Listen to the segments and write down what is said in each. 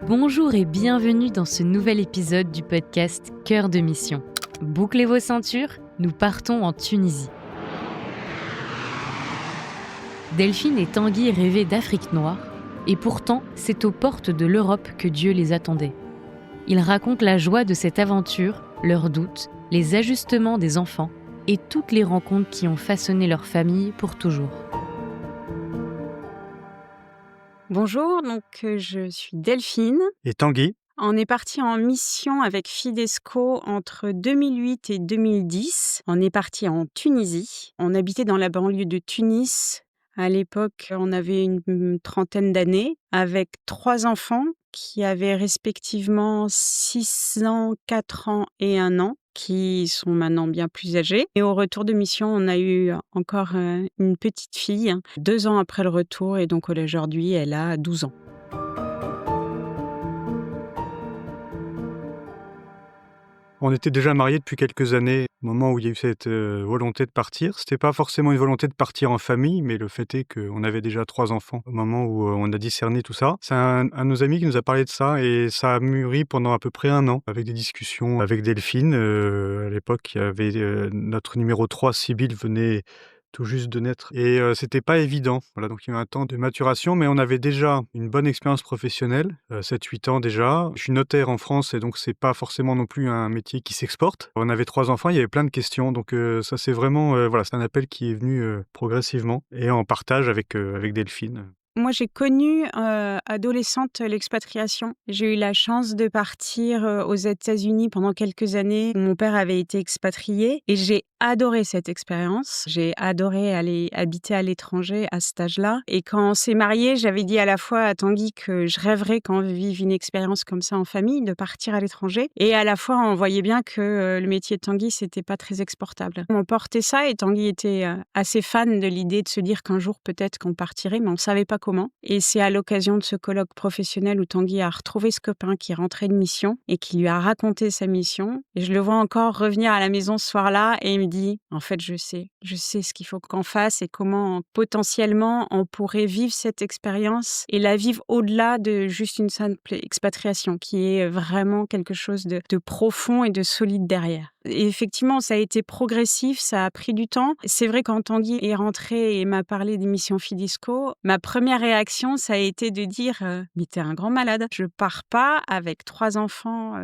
Bonjour et bienvenue dans ce nouvel épisode du podcast Cœur de Mission. Bouclez vos ceintures, nous partons en Tunisie. Delphine et Tanguy rêvaient d'Afrique noire, et pourtant c'est aux portes de l'Europe que Dieu les attendait. Ils racontent la joie de cette aventure, leurs doutes, les ajustements des enfants et toutes les rencontres qui ont façonné leur famille pour toujours. Bonjour, je suis Delphine. Et Tanguy, On est parti en mission avec Fidesco entre 2008 et 2010. On est parti en Tunisie. On habitait dans la banlieue de Tunis. À l'époque, on avait une trentaine d'années, avec 3 enfants qui avaient respectivement 6 ans, 4 ans et 1 an, qui sont maintenant bien plus âgés. Et au retour de mission, on a eu encore une petite fille, 2 ans après le retour, et donc aujourd'hui, elle a 12 ans. on était déjà mariés depuis quelques années, au moment où il y a eu cette volonté de partir. C'était pas forcément une volonté de partir en famille, mais le fait est qu'on avait déjà 3 enfants au moment où on a discerné tout ça. C'est un de nos amis qui nous a parlé de ça et ça a mûri pendant à peu près 1 an, avec des discussions avec Delphine. À l'époque, il y avait notre numéro 3, Sybille, venait tout juste de naître et c'était pas évident. Voilà, donc il y a eu un temps de maturation, mais on avait déjà une bonne expérience professionnelle, 7-8 ans déjà. Je suis notaire en France et donc c'est pas forcément non plus un métier qui s'exporte. On avait 3 enfants, il y avait plein de questions, donc ça c'est vraiment, voilà, c'est un appel qui est venu, progressivement et en partage avec Delphine. Moi, j'ai connu, adolescente, l'expatriation. J'ai eu la chance de partir, aux États-Unis pendant quelques années. Mon père avait été expatrié et j'ai adoré cette expérience. J'ai adoré aller habiter à l'étranger à cet âge-là, et quand on s'est mariés, j'avais dit à la fois à Tanguy que je rêverais qu'on vive une expérience comme ça en famille, de partir à l'étranger, et à la fois on voyait bien que, le métier de Tanguy, c'était pas très exportable. On portait ça et Tanguy était, assez fan de l'idée de se dire qu'un jour peut-être qu'on partirait, mais on savait pas comment. Et c'est à l'occasion de ce colloque professionnel où Tanguy a retrouvé ce copain qui rentrait de mission et qui lui a raconté sa mission. Et je le vois encore revenir à la maison ce soir-là et il me dit « En fait, je sais ce qu'il faut qu'on fasse et comment potentiellement on pourrait vivre cette expérience et la vivre au-delà de juste une simple expatriation, qui est vraiment quelque chose de profond et de solide derrière. » Et effectivement, ça a été progressif, ça a pris du temps. C'est vrai, quand Tanguy est rentré et m'a parlé des missions Fidesco, ma première réaction, ça a été de dire mais t'es un grand malade. Je pars pas avec 3 enfants,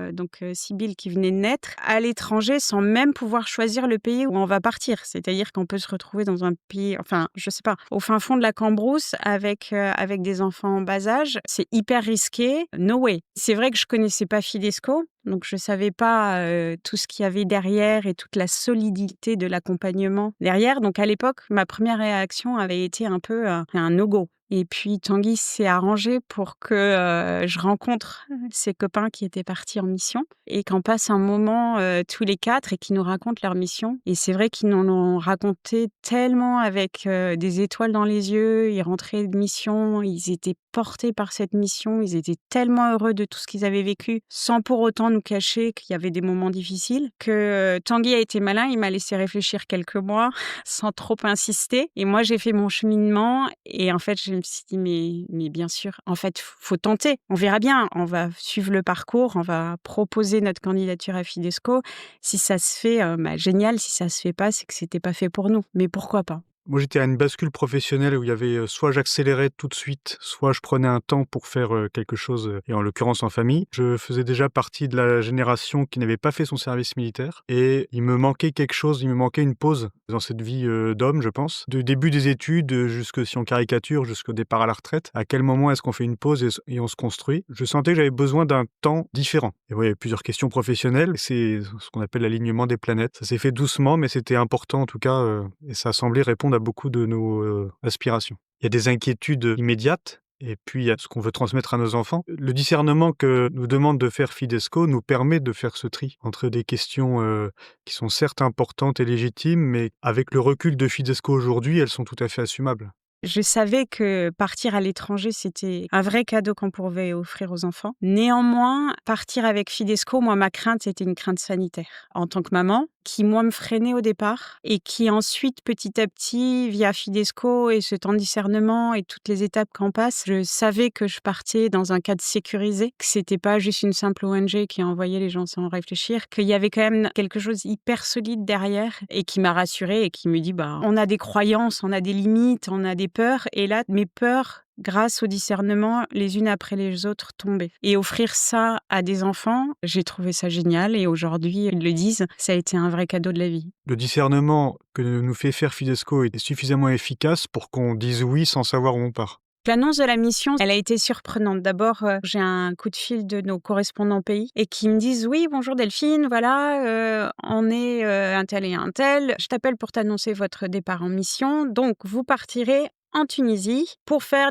Sybille qui venait de naître, à l'étranger sans même pouvoir choisir le pays où on va partir. C'est-à-dire qu'on peut se retrouver dans un pays, enfin, je sais pas, au fin fond de la Cambrousse avec des enfants en bas âge. C'est hyper risqué. No way. C'est vrai que je connaissais pas Fidesco. Donc je savais pas tout ce qu'il y avait derrière et toute la solidité de l'accompagnement derrière. Donc à l'époque, ma première réaction avait été un peu un no-go. Et puis Tanguy s'est arrangé pour que je rencontre ses copains qui étaient partis en mission et qu'on passe un moment tous les 4 et qu'ils nous racontent leur mission. Et c'est vrai qu'ils nous l'ont raconté tellement avec des étoiles dans les yeux. Ils rentraient de mission, ils étaient portés par cette mission, ils étaient tellement heureux de tout ce qu'ils avaient vécu, sans pour autant nous cacher qu'il y avait des moments difficiles, que Tanguy a été malin, il m'a laissé réfléchir quelques mois sans trop insister. Et moi, j'ai fait mon cheminement et en fait, je me suis dit mais bien sûr, en fait, faut tenter. On verra bien, on va suivre le parcours, on va proposer notre candidature à Fidesco. Si ça se fait, génial. Si ça se fait pas, c'est que c'était pas fait pour nous. Mais pourquoi pas? Moi, j'étais à une bascule professionnelle où il y avait soit j'accélérais tout de suite, soit je prenais un temps pour faire quelque chose, et en l'occurrence en famille. Je faisais déjà partie de la génération qui n'avait pas fait son service militaire et il me manquait quelque chose, il me manquait une pause dans cette vie d'homme, je pense. Du début des études jusque, si on caricature, jusqu'au départ à la retraite. À quel moment est-ce qu'on fait une pause et on se construit? Je sentais que j'avais besoin d'un temps différent. Et ouais, il y avait plusieurs questions professionnelles. C'est ce qu'on appelle l'alignement des planètes. Ça s'est fait doucement, mais c'était important en tout cas, et ça semblait répondre à beaucoup de nos aspirations. Il y a des inquiétudes immédiates et puis il y a ce qu'on veut transmettre à nos enfants. Le discernement que nous demande de faire Fidesco nous permet de faire ce tri entre des questions qui sont certes importantes et légitimes, mais avec le recul de Fidesco aujourd'hui, elles sont tout à fait assumables. Je savais que partir à l'étranger, c'était un vrai cadeau qu'on pouvait offrir aux enfants. Néanmoins, partir avec Fidesco, moi, ma crainte, c'était une crainte sanitaire. En tant que maman, qui, moi, me freinait au départ et qui ensuite, petit à petit, via Fidesco et ce temps de discernement et toutes les étapes qu'on passe, je savais que je partais dans un cadre sécurisé, que c'était pas juste une simple ONG qui envoyait les gens sans réfléchir, qu'il y avait quand même quelque chose hyper solide derrière et qui m'a rassurée et qui me dit, on a des croyances, on a des limites, on a des peurs. Et là, mes peurs, grâce au discernement, les unes après les autres tombaient. Et offrir ça à des enfants, j'ai trouvé ça génial. Et aujourd'hui, ils le disent, ça a été un vrai cadeau de la vie. Le discernement que nous fait faire Fidesco est suffisamment efficace pour qu'on dise oui sans savoir où on part. L'annonce de la mission, elle a été surprenante. D'abord, j'ai un coup de fil de nos correspondants pays et qui me disent « Oui, bonjour Delphine, voilà, on est un tel et un tel. Je t'appelle pour t'annoncer votre départ en mission. Donc, vous partirez en Tunisie pour faire... »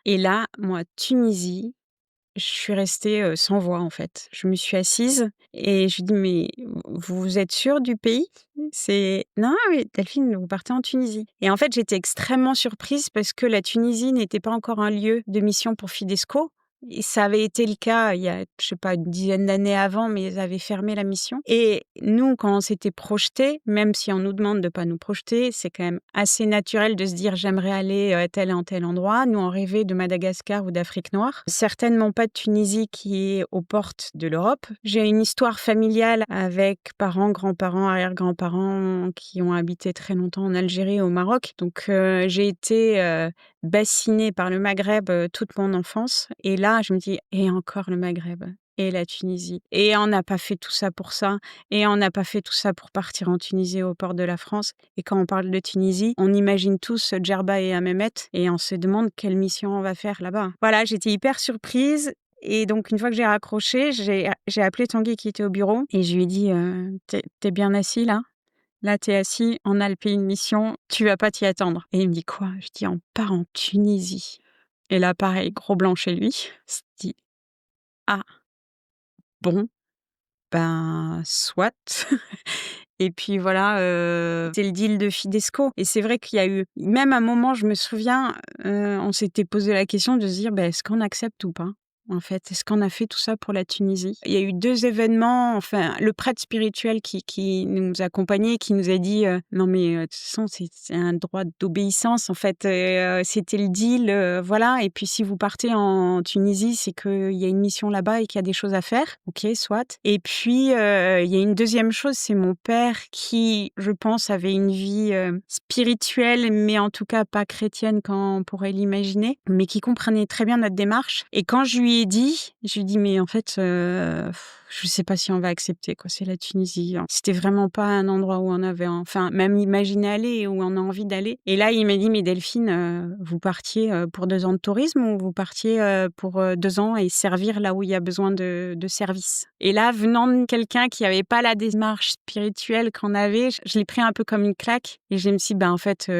Et là, moi, Tunisie, je suis restée sans voix, en fait. Je me suis assise et je lui dis « Mais vous êtes sûre du pays ? » C'est « Non, oui, Delphine, vous partez en Tunisie. » Et en fait, j'étais extrêmement surprise parce que la Tunisie n'était pas encore un lieu de mission pour Fidesco. Et ça avait été le cas il y a, je sais pas, une dizaine d'années avant, mais ils avaient fermé la mission. Et nous, quand on s'était projetés, même si on nous demande de pas nous projeter, c'est quand même assez naturel de se dire j'aimerais aller à tel et tel endroit. Nous, on rêvait de Madagascar ou d'Afrique noire. Certainement pas de Tunisie qui est aux portes de l'Europe. J'ai une histoire familiale avec parents, grands-parents, arrière-grands-parents qui ont habité très longtemps en Algérie et au Maroc. Donc, j'ai été bassinée par le Maghreb toute mon enfance. Et là, je me dis, et encore le Maghreb, et la Tunisie. Et on n'a pas fait tout ça pour ça. Et on n'a pas fait tout ça pour partir en Tunisie au port de la France. Et quand on parle de Tunisie, on imagine tous Djerba et Hammamet. Et on se demande quelle mission on va faire là-bas. Voilà, j'étais hyper surprise. Et donc, une fois que j'ai raccroché, j'ai appelé Tanguy qui était au bureau. Et je lui ai dit, t'es bien assis là ? Là, t'es assis, on a le pays de mission, tu vas pas t'y attendre. Et il me dit quoi ? Je dis, on part en Tunisie. Et là, pareil, gros blanc chez lui. Il se dit, ah, bon, ben, soit. Et puis voilà, c'est le deal de Fidesco. Et c'est vrai qu'il y a eu, même un moment, je me souviens, on s'était posé la question de se dire, est-ce qu'on accepte ou pas ? En fait, est-ce qu'on a fait tout ça pour la Tunisie ? Il y a eu 2 événements, enfin, le prêtre spirituel qui nous accompagnait, qui nous a dit non mais de toute façon c'est un droit d'obéissance en fait, c'était le deal, voilà. Et puis si vous partez en Tunisie, c'est qu'il y a une mission là-bas et qu'il y a des choses à faire, ok, soit. Et puis il y a une deuxième chose, c'est mon père qui, je pense, avait une vie spirituelle, mais en tout cas pas chrétienne quand on pourrait l'imaginer, mais qui comprenait très bien notre démarche. Et quand je lui ai dit, mais en fait, je sais pas si on va accepter, quoi. C'est la Tunisie. C'était vraiment pas un endroit où on avait, enfin, même imaginé aller, où on a envie d'aller. Et là, il m'a dit, mais Delphine, vous partiez pour 2 ans de tourisme ou vous partiez pour 2 ans et servir là où il y a besoin de service. Et là, venant de quelqu'un qui avait pas la démarche spirituelle qu'on avait, je l'ai pris un peu comme une claque. Et je me suis dit, en fait,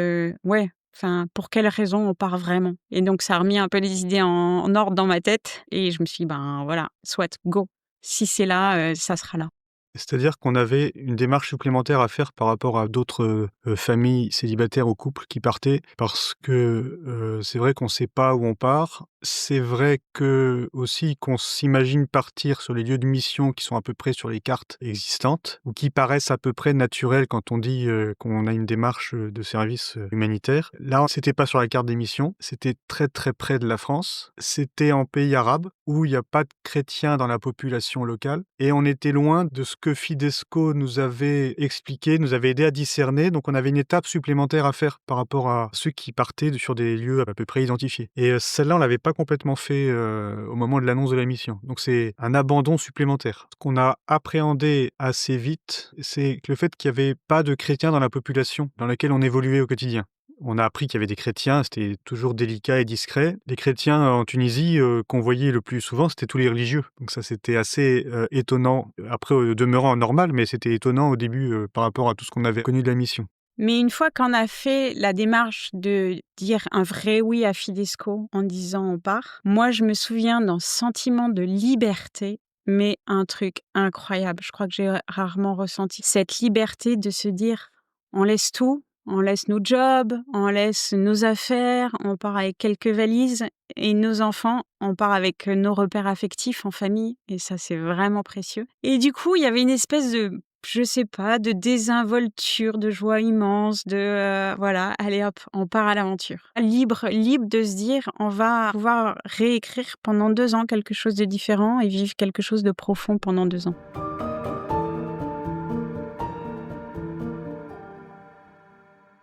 ouais. Enfin, pour quelle raison on part vraiment ? Et donc, ça a remis un peu les idées en ordre dans ma tête. Et je me suis dit, voilà, soit, go. Si c'est là, ça sera là. C'est-à-dire qu'on avait une démarche supplémentaire à faire par rapport à d'autres familles célibataires ou couples qui partaient, parce que c'est vrai qu'on ne sait pas où on part. C'est vrai que aussi qu'on s'imagine partir sur les lieux de mission qui sont à peu près sur les cartes existantes, ou qui paraissent à peu près naturels quand on dit qu'on a une démarche de service humanitaire. Là, c'était pas sur la carte des missions, c'était très très près de la France. C'était en pays arabe, où il n'y a pas de chrétiens dans la population locale, et on était loin de ce que Fidesco nous avait expliqué, nous avait aidé à discerner, donc on avait une étape supplémentaire à faire par rapport à ceux qui partaient sur des lieux à peu près identifiés. Et celle-là, on l'avait pas complètement fait au moment de l'annonce de la mission. Donc c'est un abandon supplémentaire. Ce qu'on a appréhendé assez vite, c'est le fait qu'il n'y avait pas de chrétiens dans la population dans laquelle on évoluait au quotidien. On a appris qu'il y avait des chrétiens, c'était toujours délicat et discret. Les chrétiens en Tunisie qu'on voyait le plus souvent, c'était tous les religieux. Donc ça, c'était assez étonnant. Après, demeurant normal, mais c'était étonnant au début par rapport à tout ce qu'on avait connu de la mission. Mais une fois qu'on a fait la démarche de dire un vrai oui à Fidesco en disant on part, moi je me souviens d'un sentiment de liberté, mais un truc incroyable. Je crois que j'ai rarement ressenti cette liberté de se dire on laisse tout, on laisse nos jobs, on laisse nos affaires, on part avec quelques valises et nos enfants, on part avec nos repères affectifs en famille et ça c'est vraiment précieux. Et du coup il y avait une espèce de je sais pas, de désinvolture, de joie immense, voilà, allez hop, on part à l'aventure. Libre de se dire, on va pouvoir réécrire pendant 2 ans quelque chose de différent et vivre quelque chose de profond pendant 2 ans.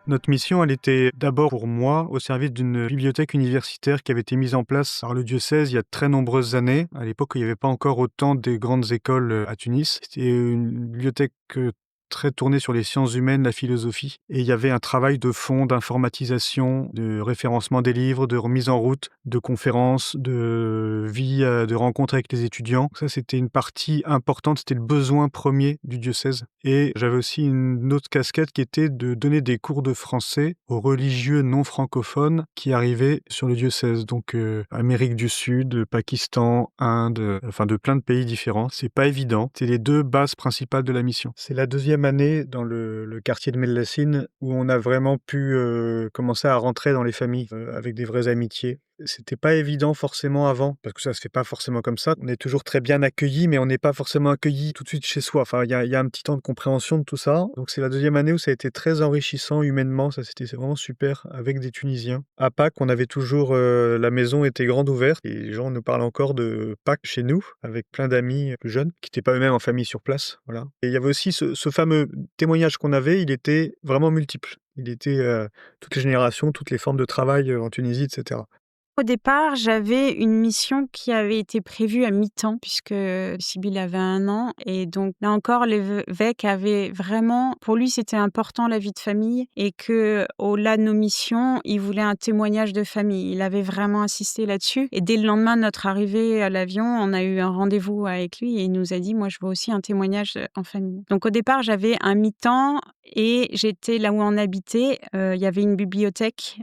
Notre mission, elle était d'abord pour moi au service d'une bibliothèque universitaire qui avait été mise en place par le diocèse il y a de très nombreuses années. À l'époque, il n'y avait pas encore autant de grandes écoles à Tunis. C'était une bibliothèque très tournée sur les sciences humaines, la philosophie. Et il y avait un travail de fond, d'informatisation, de référencement des livres, de remise en route, de conférences, de vie, de rencontres avec les étudiants. Ça, c'était une partie importante, c'était le besoin premier du diocèse. Et j'avais aussi une autre casquette qui était de donner des cours de français aux religieux non francophones qui arrivaient sur le diocèse. Donc Amérique du Sud, Pakistan, Inde, enfin de plein de pays différents. C'est pas évident. C'est les 2 bases principales de la mission. C'est la 2e année dans le quartier de Medlacine où on a vraiment pu commencer à rentrer dans les familles avec des vraies amitiés. C'était pas évident forcément avant, parce que ça se fait pas forcément comme ça. On est toujours très bien accueillis, mais on n'est pas forcément accueillis tout de suite chez soi. Enfin, il y a un petit temps de compréhension de tout ça. Donc c'est la 2e année où ça a été très enrichissant humainement. C'est vraiment super avec des Tunisiens. À Pâques, on avait toujours la maison était grande ouverte et les gens nous parlent encore de Pâques chez nous, avec plein d'amis plus jeunes qui n'étaient pas eux-mêmes en famille sur place. Voilà. Et il y avait aussi ce fameux témoignage qu'on avait, il était vraiment multiple. Il était toutes les générations, toutes les formes de travail en Tunisie, etc. Au départ, j'avais une mission qui avait été prévue à mi-temps puisque Sybille avait 1 an et donc là encore l'évêque avait vraiment pour lui, c'était important la vie de famille et qu'au-delà de nos missions, il voulait un témoignage de famille. Il avait vraiment insisté là-dessus et dès le lendemain de notre arrivée à l'avion, on a eu un rendez-vous avec lui et il nous a dit: «Moi, je veux aussi un témoignage en famille». Donc au départ, j'avais un mi-temps et j'étais là où on habitait, il y avait une bibliothèque,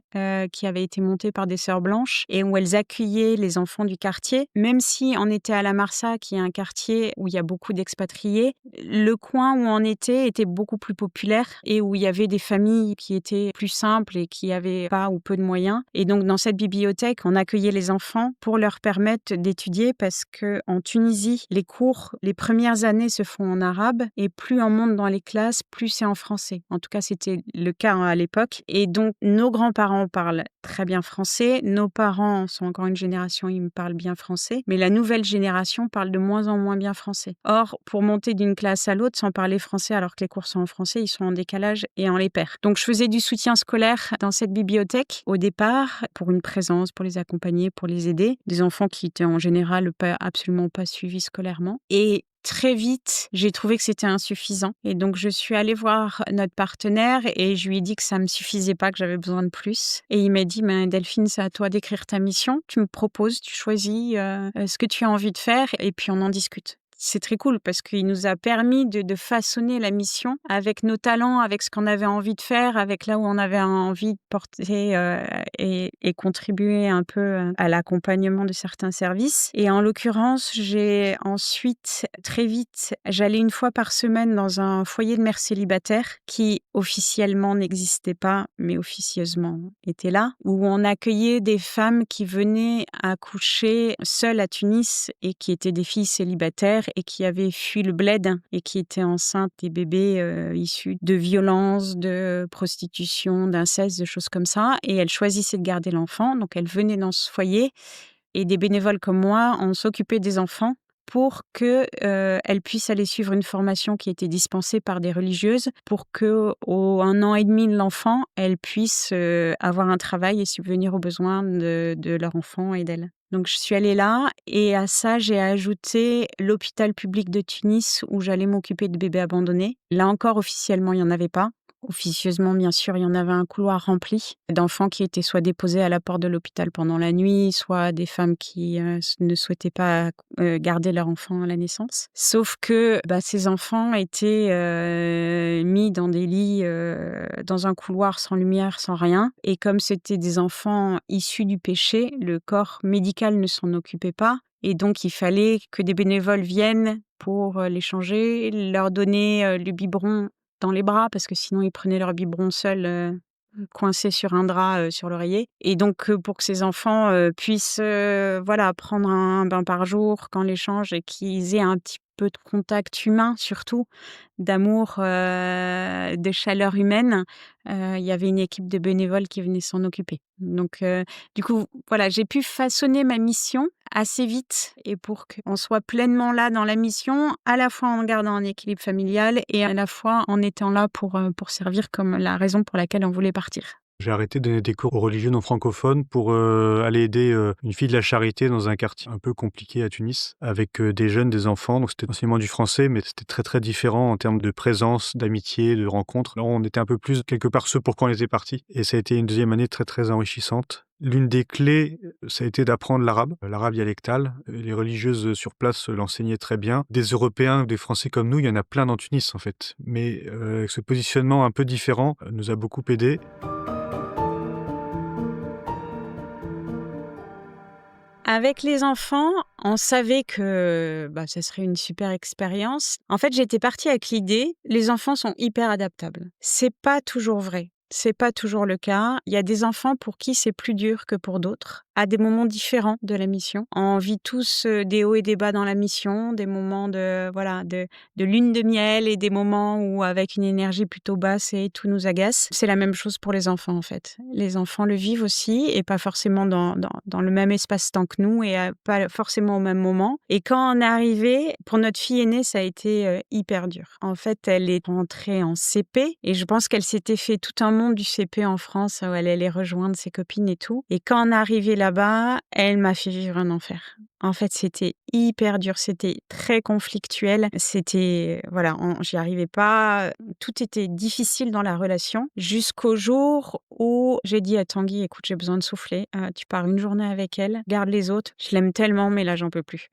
qui avait été montée par des sœurs blanches et où elles accueillaient les enfants du quartier. Même si on était à La Marsa, qui est un quartier où il y a beaucoup d'expatriés, le coin où on était beaucoup plus populaire et où il y avait des familles qui étaient plus simples et qui avaient pas ou peu de moyens. Et donc dans cette bibliothèque, on accueillait les enfants pour leur permettre d'étudier parce qu'en Tunisie, les cours, les premières années se font en arabe et plus on monte dans les classes, plus c'est en français. En tout cas, c'était le cas à l'époque. Et donc, nos grands-parents parlent très bien français. Nos parents sont encore une génération, ils me parlent bien français. Mais la nouvelle génération parle de moins en moins bien français. Or, pour monter d'une classe à l'autre sans parler français, alors que les cours sont en français, ils sont en décalage et on les perd. Donc, je faisais du soutien scolaire dans cette bibliothèque au départ, pour une présence, pour les accompagner, pour les aider. Des enfants qui étaient en général absolument pas suivis scolairement. Et très vite, j'ai trouvé que c'était insuffisant et donc je suis allée voir notre partenaire et je lui ai dit que ça me suffisait pas, que j'avais besoin de plus. Et il m'a dit: «Ben Delphine, c'est à toi d'écrire ta mission. Tu me proposes, tu choisis, ce que tu as envie de faire et puis on en discute». C'est très cool parce qu'il nous a permis de façonner la mission avec nos talents, avec ce qu'on avait envie de faire, avec là où on avait envie de porter, et contribuer un peu, à l'accompagnement de certains services. Et en l'occurrence, j'ai ensuite, très vite, j'allais 1 fois par semaine dans un foyer de mères célibataires qui officiellement n'existait pas, mais officieusement était là, où on accueillait des femmes qui venaient accoucher seules à Tunis et qui étaient des filles célibataires et qui avaient fui le bled et qui étaient enceintes des bébés issus de violences, de prostitution, d'inceste, de choses comme ça. Et elles choisissaient de garder l'enfant, donc elles venaient dans ce foyer. Et des bénévoles comme moi, on s'occupait des enfants pour qu'elles puissent aller suivre une formation qui était dispensée par des religieuses pour qu'au 1 an et demi de l'enfant, elles puissent avoir un travail et subvenir aux besoins de leur enfant et d'elles. Donc je suis allée là et à ça, j'ai ajouté l'hôpital public de Tunis où j'allais m'occuper de bébés abandonnés. Là encore, officiellement, il n'y en avait pas. Officieusement, bien sûr, il y en avait un couloir rempli d'enfants qui étaient soit déposés à la porte de l'hôpital pendant la nuit, soit des femmes qui ne souhaitaient pas garder leur enfant à la naissance. Sauf que ces enfants étaient mis dans des lits, dans un couloir sans lumière, sans rien. Et comme c'était des enfants issus du péché, le corps médical ne s'en occupait pas. Et donc, il fallait que des bénévoles viennent pour les changer, leur donner le biberon dans les bras parce que sinon ils prenaient leur biberon seuls, coincés sur un drap, sur l'oreiller. Et donc pour que ces enfants puissent prendre un bain par jour quand les change et qu'ils aient un petit peu de contact humain surtout, d'amour, de chaleur humaine, il y avait une équipe de bénévoles qui venait s'en occuper. Donc du coup, voilà, j'ai pu façonner ma mission assez vite et pour qu'on soit pleinement là dans la mission, à la fois en gardant un équilibre familial et à la fois en étant là pour servir comme la raison pour laquelle on voulait partir. J'ai arrêté de donner des cours aux religieux non francophones pour, aller aider, une fille de la charité dans un quartier un peu compliqué à Tunis avec, des jeunes, des enfants. Donc c'était essentiellement du français, mais c'était très, très différent en termes de présence, d'amitié, de rencontres. Là, on était un peu plus quelque part ceux pour quoi on était partis et ça a été une deuxième année très, très enrichissante. L'une des clés, ça a été d'apprendre l'arabe dialectal. Les religieuses, sur place, l'enseignaient très bien. Des Européens ou des Français comme nous, il y en a plein dans Tunis, en fait. Mais, ce positionnement un peu différent, nous a beaucoup aidés. Avec les enfants, on savait que, ça serait une super expérience. En fait, j'étais partie avec l'idée, les enfants sont hyper adaptables. C'est pas toujours vrai. C'est pas toujours le cas. Il y a des enfants pour qui c'est plus dur que pour d'autres, à des moments différents de la mission. On vit tous des hauts et des bas dans la mission, des moments de lune de miel et des moments où avec une énergie plutôt basse et tout nous agace. C'est la même chose pour les enfants en fait. Les enfants le vivent aussi et pas forcément dans le même espace-temps que nous et pas forcément au même moment. Et quand on est arrivé, pour notre fille aînée, ça a été hyper dur. En fait, elle est rentrée en CP et je pense qu'elle s'était fait tout un monde du CP en France où elle allait rejoindre ses copines et tout. Et quand on est arrivé là-bas, elle m'a fait vivre un enfer. En fait, c'était hyper dur, c'était très conflictuel, c'était j'y arrivais pas, tout était difficile dans la relation jusqu'au jour où j'ai dit à Tanguy: «Écoute, j'ai besoin de souffler, tu pars une journée avec elle, garde les autres, je l'aime tellement mais là j'en peux plus».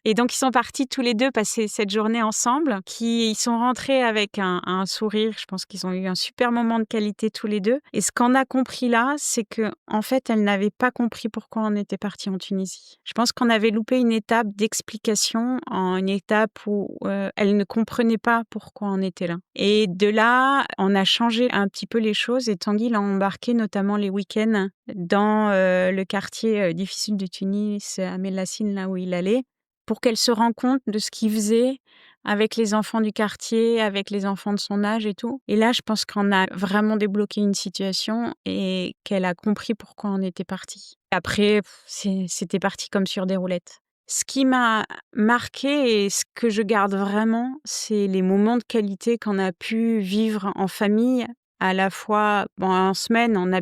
Et donc, ils sont partis tous les 2 passer cette journée ensemble, ils sont rentrés avec un sourire. Je pense qu'ils ont eu un super moment de qualité tous les 2. Et ce qu'on a compris là, c'est qu'en fait, elle n'avait pas compris pourquoi on était partis en Tunisie. Je pense qu'on avait loupé une étape d'explication, une étape où, elle ne comprenait pas pourquoi on était là. Et de là, on a changé un petit peu les choses et Tanguy l'a embarqué notamment les week-ends dans, le quartier, difficile de Tunis, à Melassine, là où il allait, pour qu'elle se rende compte de ce qu'il faisait avec les enfants du quartier, avec les enfants de son âge et tout. Et là, je pense qu'on a vraiment débloqué une situation et qu'elle a compris pourquoi on était partis. Après, c'était parti comme sur des roulettes. Ce qui m'a marquée et ce que je garde vraiment, c'est les moments de qualité qu'on a pu vivre en famille. À la fois, en semaine, on a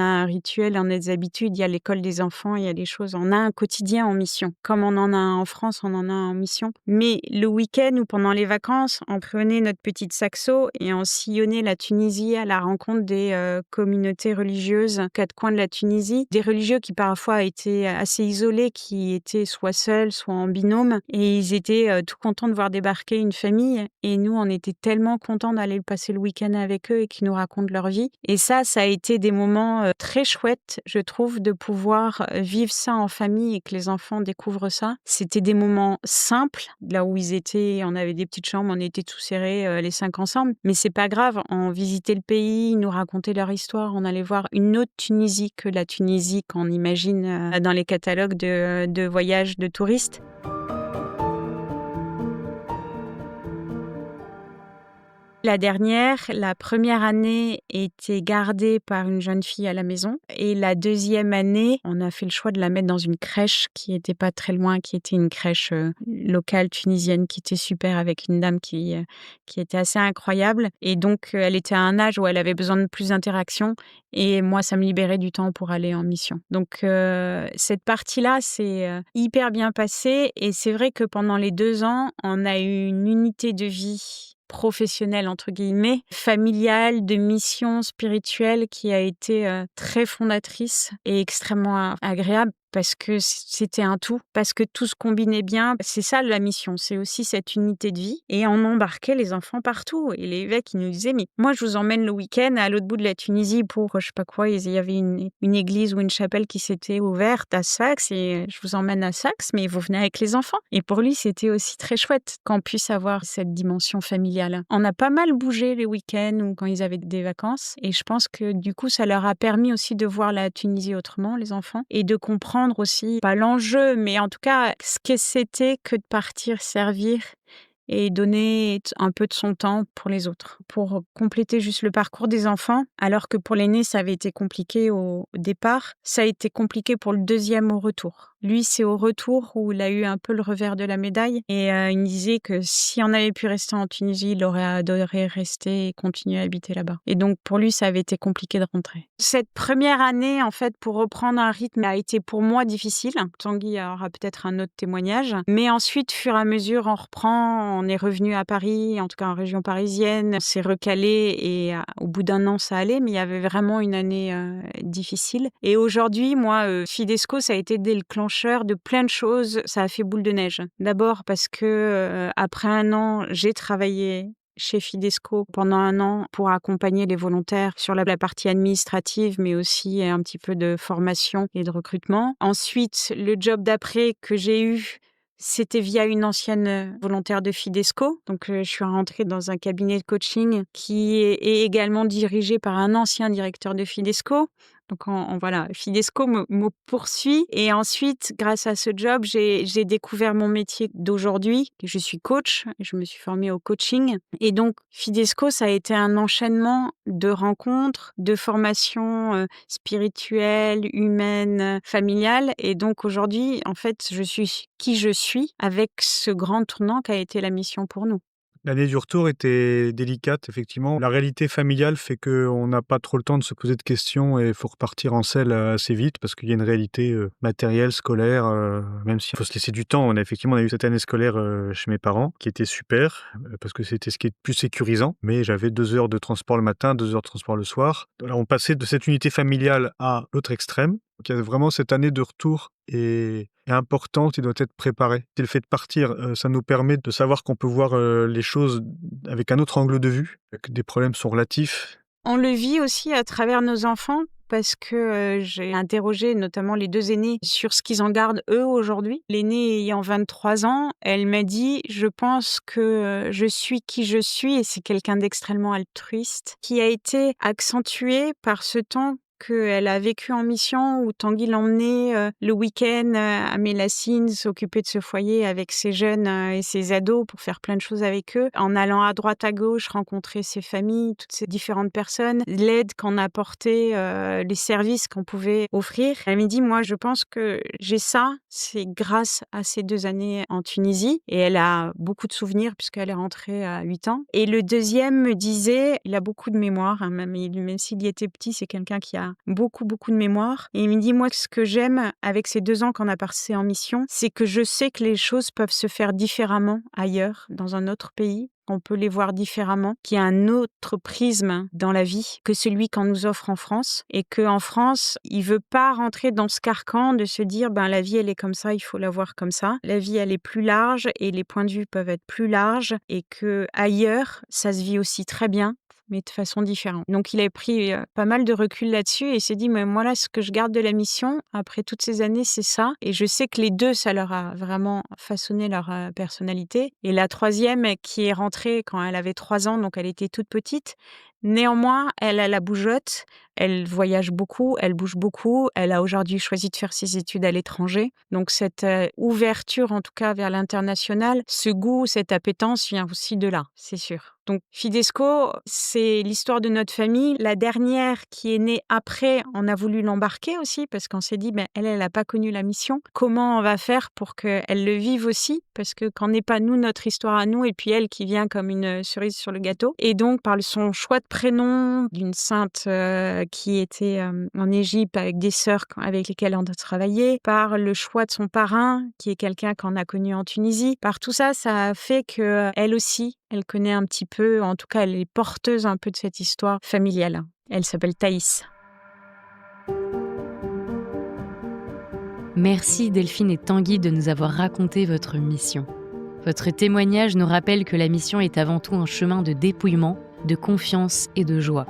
un rituel, on a des habitudes, il y a l'école des enfants, il y a des choses, on a un quotidien en mission. Comme on en a un en France, on en a un en mission. Mais le week-end ou pendant les vacances, on prenait notre petite saxo et on sillonnait la Tunisie à la rencontre des communautés religieuses aux 4 coins de la Tunisie. Des religieux qui parfois étaient assez isolés, qui étaient soit seuls, soit en binôme. Et ils étaient tout contents de voir débarquer une famille. Et nous, on était tellement contents d'aller passer le week-end avec eux et qui nous racontent leur vie. Et ça a été des moments très chouettes, je trouve, de pouvoir vivre ça en famille et que les enfants découvrent ça. C'était des moments simples, là où ils étaient, on avait des petites chambres, on était tous serrés, les 5 ensemble. Mais c'est pas grave, on visitait le pays, ils nous racontaient leur histoire, on allait voir une autre Tunisie que la Tunisie qu'on imagine dans les catalogues de voyages de touristes. La première année était gardée par une jeune fille à la maison et la deuxième année, on a fait le choix de la mettre dans une crèche qui était pas très loin, qui était une crèche locale tunisienne qui était super avec une dame qui était assez incroyable et donc elle était à un âge où elle avait besoin de plus d'interaction et moi ça me libérait du temps pour aller en mission. Donc cette partie-là c'est hyper bien passé et c'est vrai que pendant les 2 ans, on a eu une unité de vie professionnelle entre guillemets, familiale, de mission spirituelle qui a été très fondatrice et extrêmement agréable parce que c'était un tout, parce que tout se combinait bien. C'est ça la mission, c'est aussi cette unité de vie. Et on embarquait les enfants partout. Et l'évêque, il nous disait, mais moi, je vous emmène le week-end à l'autre bout de la Tunisie pour, je sais pas quoi, il y avait une église ou une chapelle qui s'était ouverte à Sfax et je vous emmène à Sfax, mais vous venez avec les enfants. Et pour lui, c'était aussi très chouette qu'on puisse avoir cette dimension familiale. On a pas mal bougé les week-ends ou quand ils avaient des vacances. Et je pense que du coup, ça leur a permis aussi de voir la Tunisie autrement, les enfants, et de comprendre comprendre aussi, pas l'enjeu, mais en tout cas, ce que c'était que de partir servir et donner un peu de son temps pour les autres, pour compléter juste le parcours des enfants, alors que pour l'aîné, ça avait été compliqué au départ. Ça a été compliqué pour le deuxième au retour. Lui, c'est au retour où il a eu un peu le revers de la médaille et il me disait que si on avait pu rester en Tunisie, il aurait adoré rester et continuer à habiter là-bas. Et donc, pour lui, ça avait été compliqué de rentrer. Cette première année, en fait, pour reprendre un rythme, a été pour moi difficile. Tanguy aura peut-être un autre témoignage. Mais ensuite, fur et à mesure, on reprend, on est revenu à Paris, en tout cas en région parisienne, on s'est recalé et au bout d'un an, ça allait, mais il y avait vraiment une année difficile. Et aujourd'hui, moi, Fidesco, ça a été déclencheur de plein de choses. Ça a fait boule de neige. D'abord parce que après un an, j'ai travaillé chez Fidesco pendant un an pour accompagner les volontaires sur la partie administrative, mais aussi un petit peu de formation et de recrutement. Ensuite, le job d'après que j'ai eu, c'était via une ancienne volontaire de Fidesco. Donc, je suis rentrée dans un cabinet de coaching qui est également dirigé par un ancien directeur de Fidesco. Donc, voilà, Fidesco me poursuit. Et ensuite, grâce à ce job, j'ai découvert mon métier d'aujourd'hui. Je suis coach. Je me suis formée au coaching. Et donc, Fidesco, ça a été un enchaînement de rencontres, de formations spirituelles, humaines, familiales. Et donc, aujourd'hui, en fait, je suis qui je suis avec ce grand tournant qu'a été la mission pour nous. L'année du retour était délicate, effectivement. La réalité familiale fait qu'on n'a pas trop le temps de se poser de questions et il faut repartir en selle assez vite parce qu'il y a une réalité matérielle, scolaire, même s'il faut se laisser du temps. On a eu cette année scolaire chez mes parents qui était super parce que c'était ce qui est plus sécurisant. Mais j'avais 2 heures de transport le matin, 2 heures de transport le soir. Alors on passait de cette unité familiale à l'autre extrême. Donc il y a vraiment cette année de retour est importante et doit être préparée. Et le fait de partir, ça nous permet de savoir qu'on peut voir les choses avec un autre angle de vue, que des problèmes sont relatifs. On le vit aussi à travers nos enfants parce que j'ai interrogé notamment les 2 aînés sur ce qu'ils en gardent eux aujourd'hui. L'aînée ayant 23 ans, elle m'a dit « Je pense que je suis qui je suis » et c'est quelqu'un d'extrêmement altruiste qui a été accentué par ce temps qu'elle a vécu en mission où Tanguy l'emmenait le week-end à Mélacine, s'occuper de ce foyer avec ses jeunes et ses ados pour faire plein de choses avec eux. En allant à droite, à gauche, rencontrer ses familles, toutes ces différentes personnes, l'aide qu'on apportait, les services qu'on pouvait offrir. Elle m'a dit, moi, je pense que j'ai ça, c'est grâce à ces 2 années en Tunisie. Et elle a beaucoup de souvenirs puisqu'elle est rentrée à 8 ans. Et le deuxième me disait, il a beaucoup de mémoire, hein, même s'il y était petit, c'est quelqu'un qui a beaucoup de mémoire. Et il me dit, moi, ce que j'aime avec ces 2 ans qu'on a passé en mission, c'est que je sais que les choses peuvent se faire différemment ailleurs, dans un autre pays. On peut les voir différemment, qu'il y a un autre prisme dans la vie que celui qu'on nous offre en France. Et qu'en France, il veut pas rentrer dans ce carcan de se dire, la vie, elle est comme ça, il faut la voir comme ça. La vie, elle est plus large et les points de vue peuvent être plus larges et que ailleurs, ça se vit aussi très bien, mais de façon différente. Donc, il a pris pas mal de recul là-dessus et il s'est dit, mais moi, là, ce que je garde de la mission, après toutes ces années, c'est ça. Et je sais que les 2, ça leur a vraiment façonné leur personnalité. Et la troisième, qui est rentrée quand elle avait 3 ans, donc elle était toute petite. Néanmoins, elle a la bougeotte, elle voyage beaucoup, elle bouge beaucoup. Elle a aujourd'hui choisi de faire ses études à l'étranger. Donc, cette ouverture, en tout cas, vers l'international, ce goût, cette appétence vient aussi de là, c'est sûr. Donc, Fidesco, c'est l'histoire de notre famille. La dernière qui est née après, on a voulu l'embarquer aussi parce qu'on s'est dit, elle n'a pas connu la mission. Comment on va faire pour qu'elle le vive aussi? Parce que quand n'est pas nous, notre histoire à nous, et puis elle qui vient comme une cerise sur le gâteau. Et donc, par son choix de prénom d'une sainte qui était en Égypte avec des sœurs avec lesquelles on a travaillé, par le choix de son parrain, qui est quelqu'un qu'on a connu en Tunisie, par tout ça, ça a fait qu'elle aussi, elle connaît un petit peu, en tout cas, elle est porteuse un peu de cette histoire familiale. Elle s'appelle Thaïs. Merci Delphine et Tanguy de nous avoir raconté votre mission. Votre témoignage nous rappelle que la mission est avant tout un chemin de dépouillement, de confiance et de joie.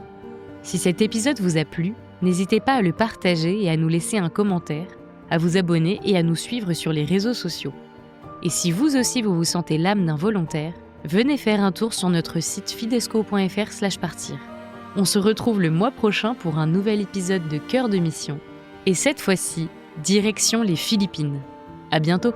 Si cet épisode vous a plu, n'hésitez pas à le partager et à nous laisser un commentaire, à vous abonner et à nous suivre sur les réseaux sociaux. Et si vous aussi vous sentez l'âme d'un volontaire, venez faire un tour sur notre site fidesco.fr/partir. On se retrouve le mois prochain pour un nouvel épisode de Cœur de Mission. Et cette fois-ci, direction les Philippines. À bientôt!